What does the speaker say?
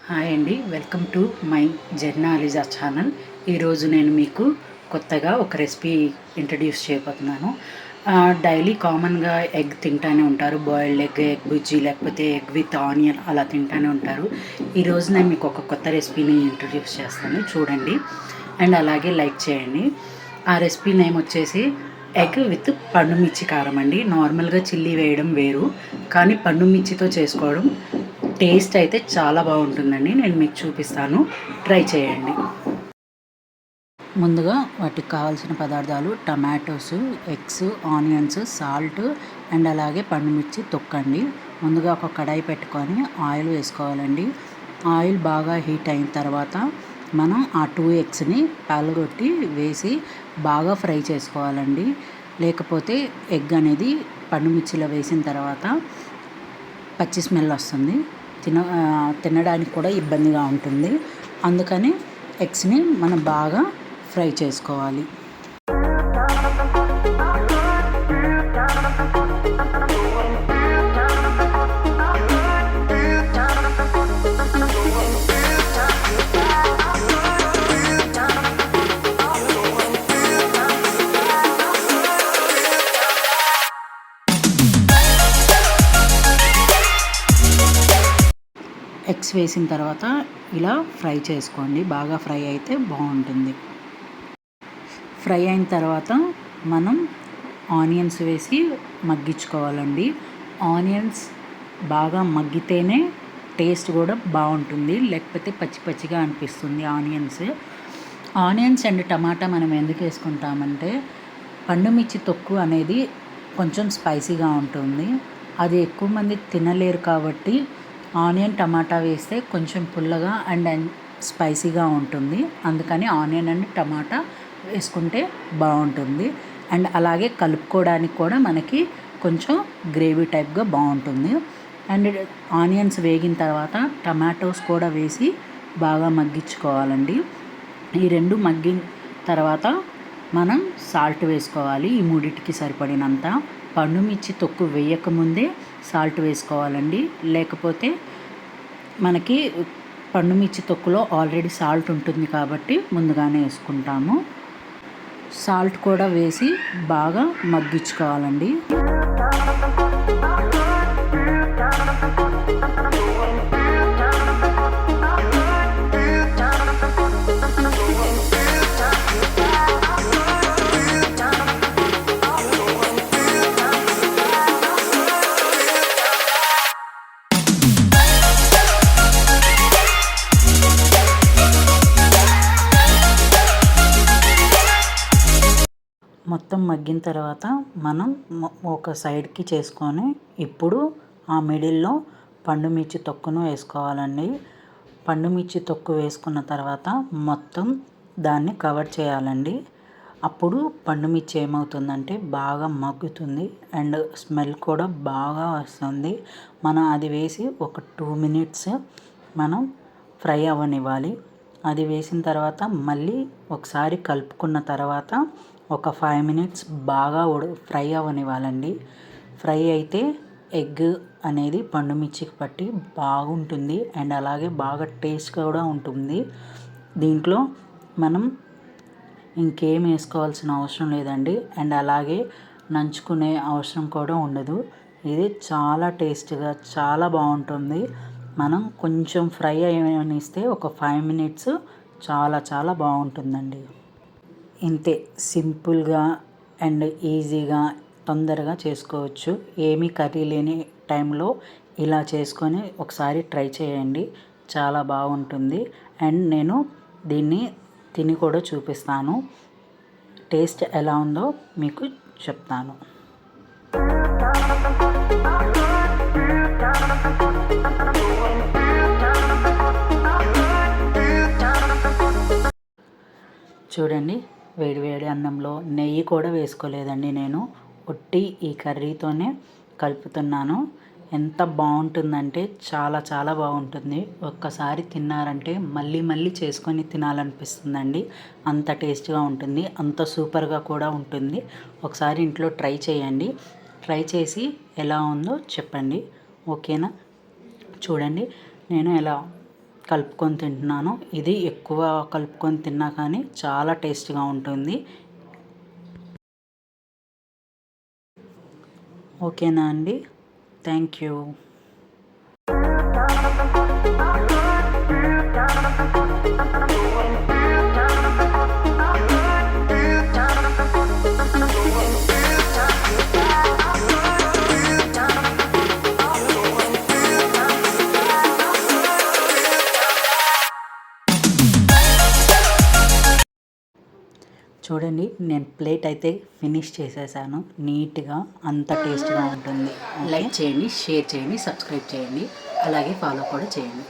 Hi అండి, welcome to my జర్నలిజా channel. ఈరోజు నేను మీకు కొత్తగా ఒక రెసిపీ ఇంట్రడ్యూస్ చేయబోతున్నాను. డైలీ కామన్గా ఎగ్ తింటానే ఉంటారు, బాయిల్డ్ ఎగ్, ఎగ్ బుజ్జి, లేకపోతే ఎగ్ విత్ ఆనియన్ అలా తింటానే ఉంటారు. ఈరోజు నేను మీకు ఒక కొత్త రెసిపీని ఇంట్రడ్యూస్ చేస్తాను, చూడండి అండ్ అలాగే లైక్ చేయండి. ఆ రెసిపీ నేమ్ వచ్చేసి ఎగ్ విత్ పండు మిర్చి కారం అండి. నార్మల్గా చిల్లీ వేయడం వేరు, కానీ పండు మిర్చితో చేసుకోవడం టేస్ట్ అయితే చాలా బాగుంటుందండి. నేను మీకు చూపిస్తాను, ట్రై చేయండి. ముందుగా వాటికి కావాల్సిన పదార్థాలు tomatoes, eggs, onions, salt and అలాగే పండుమిర్చి తొక్కండి. ముందుగా ఒక కడాయి పెట్టుకొని ఆయిల్ వేసుకోవాలండి. ఆయిల్ బాగా హీట్ అయిన తర్వాత మనం ఆ 2 ఎగ్స్ని పగలగొట్టి వేసి బాగా ఫ్రై చేసుకోవాలండి. లేకపోతే ఎగ్ అనేది పండుమిర్చిలో వేసిన తర్వాత పచ్చి స్మెల్ వస్తుంది, తినడానికి కూడా ఇబ్బందిగా ఉంటుంది. అందుకని ఎగ్స్ని మనం బాగా ఫ్రై చేసుకోవాలి. ఎగ్స్ వేసిన తర్వాత ఇలా ఫ్రై చేసుకోండి, బాగా ఫ్రై అయితే బాగుంటుంది. ఫ్రై అయిన తర్వాత మనం ఆనియన్స్ వేసి మగ్గించుకోవాలండి. ఆనియన్స్ బాగా మగ్గితేనే టేస్ట్ కూడా బాగుంటుంది, లేకపోతే పచ్చి పచ్చిగా అనిపిస్తుంది. ఆనియన్స్ అండ్ టమాటా మనం ఎందుకు వేసుకుంటామంటే పండుమిర్చి తొక్కు అనేది కొంచెం స్పైసీగా ఉంటుంది, అది ఎక్కువ మంది తినలేరు కాబట్టి ఆనియన్ టమాటా వేస్తే కొంచెం పుల్లగా అండ్ స్పైసీగా ఉంటుంది. అందుకని ఆనియన్ అండ్ టమాటా వేసుకుంటే బాగుంటుంది. అండ్ అలాగే కలుపుకోవడానికి కూడా మనకి కొంచెం గ్రేవీ టైప్గా బాగుంటుంది. అండ్ ఆనియన్స్ వేగిన తర్వాత టమాటోస్ కూడా వేసి బాగా మగ్గించుకోవాలండి. ఈ రెండు మగ్గిన తర్వాత మనం సాల్ట్ వేసుకోవాలి, ఈ మూడింటికి సరిపడినంత. పండుమిర్చి తొక్కు వేయకముందే సాల్ట్ వేసుకోవాలండి, లేకపోతే మనకి పండుమిర్చి తొక్కులో ఆల్రెడీ సాల్ట్ ఉంటుంది కాబట్టి ముందుగానే వేసుకుంటాము. సాల్ట్ కూడా వేసి బాగా మగ్గించుకోవాలండి. మొత్తం మగ్గిన తర్వాత మనం ఒక సైడ్కి చేసుకొని ఇప్పుడు ఆ మిడిల్లో పండుమిర్చి తొక్కును వేసుకోవాలండి. పండుమిర్చి తొక్కు వేసుకున్న తర్వాత మొత్తం దాన్ని కవర్ చేయాలండి. అప్పుడు పండుమిర్చి ఏమవుతుందంటే బాగా మగ్గుతుంది అండ్ స్మెల్ కూడా బాగా వస్తుంది. మనం అది వేసి ఒక 2 minutes మనం ఫ్రై అవ్వనివ్వాలి. అది వేసిన తర్వాత మళ్ళీ ఒకసారి కలుపుకున్న తర్వాత ఒక 5 minutes బాగా ఫ్రై అవ్వనివ్వాలండి. ఫ్రై అయితే ఎగ్ అనేది పండుమిర్చికి పట్టి బాగుంటుంది అండ్ అలాగే బాగా టేస్ట్ కూడా ఉంటుంది. దీంట్లో మనం ఇంకేం వేసుకోవాల్సిన అవసరం లేదండి, అండ్ అలాగే నంచుకునే అవసరం కూడా ఉండదు. ఇది చాలా టేస్ట్గా చాలా బాగుంటుంది. మనం కొంచెం ఫ్రై అయ్యనిస్తే ఒక 5 minutes చాలా చాలా బాగుంటుందండి. ఇంతే, సింపుల్గా అండ్ ఈజీగా తొందరగా చేసుకోవచ్చు. ఏమీ కర్రీ లేని టైంలో ఇలా చేసుకొని ఒకసారి ట్రై చేయండి, చాలా బాగుంటుంది. అండ్ నేను దీన్ని తిని కూడా చూపిస్తాను, టేస్ట్ ఎలా ఉందో మీకు చెప్తాను. చూడండి, వేడివేడి అన్నంలో నెయ్యి కూడా వేసుకోలేదండి, నేను ఒట్టి ఈ కర్రీతోనే కలుపుతున్నాను. ఎంత బాగుంటుందంటే చాలా చాలా బాగుంటుంది. ఒక్కసారి తిన్నారంటే మళ్ళీ మళ్ళీ చేసుకొని తినాలనిపిస్తుందండి, అంత టేస్ట్గా ఉంటుంది, అంత సూపర్గా కూడా ఉంటుంది. ఒకసారి ఇంట్లో ట్రై చేయండి, ట్రై చేసి ఎలా ఉందో చెప్పండి, ఓకేనా? చూడండి నేను ఎలా కలుపుకొని తింటున్నాను. ఇది ఎక్కువ కలుపుకొని తిన్నా కానీ చాలా టేస్ట్గా ఉంటుంది. ఓకేనా అండి? Thank you. చూడండి, నేను ప్లేట్ అయితే ఫినిష్ చేసేసాను నీట్గా. అంత టేస్ట్గా ఉంటుంది. లైక్ చేయండి, షేర్ చేయండి, సబ్స్క్రైబ్ చేయండి, అలాగే ఫాలో కూడా చేయండి.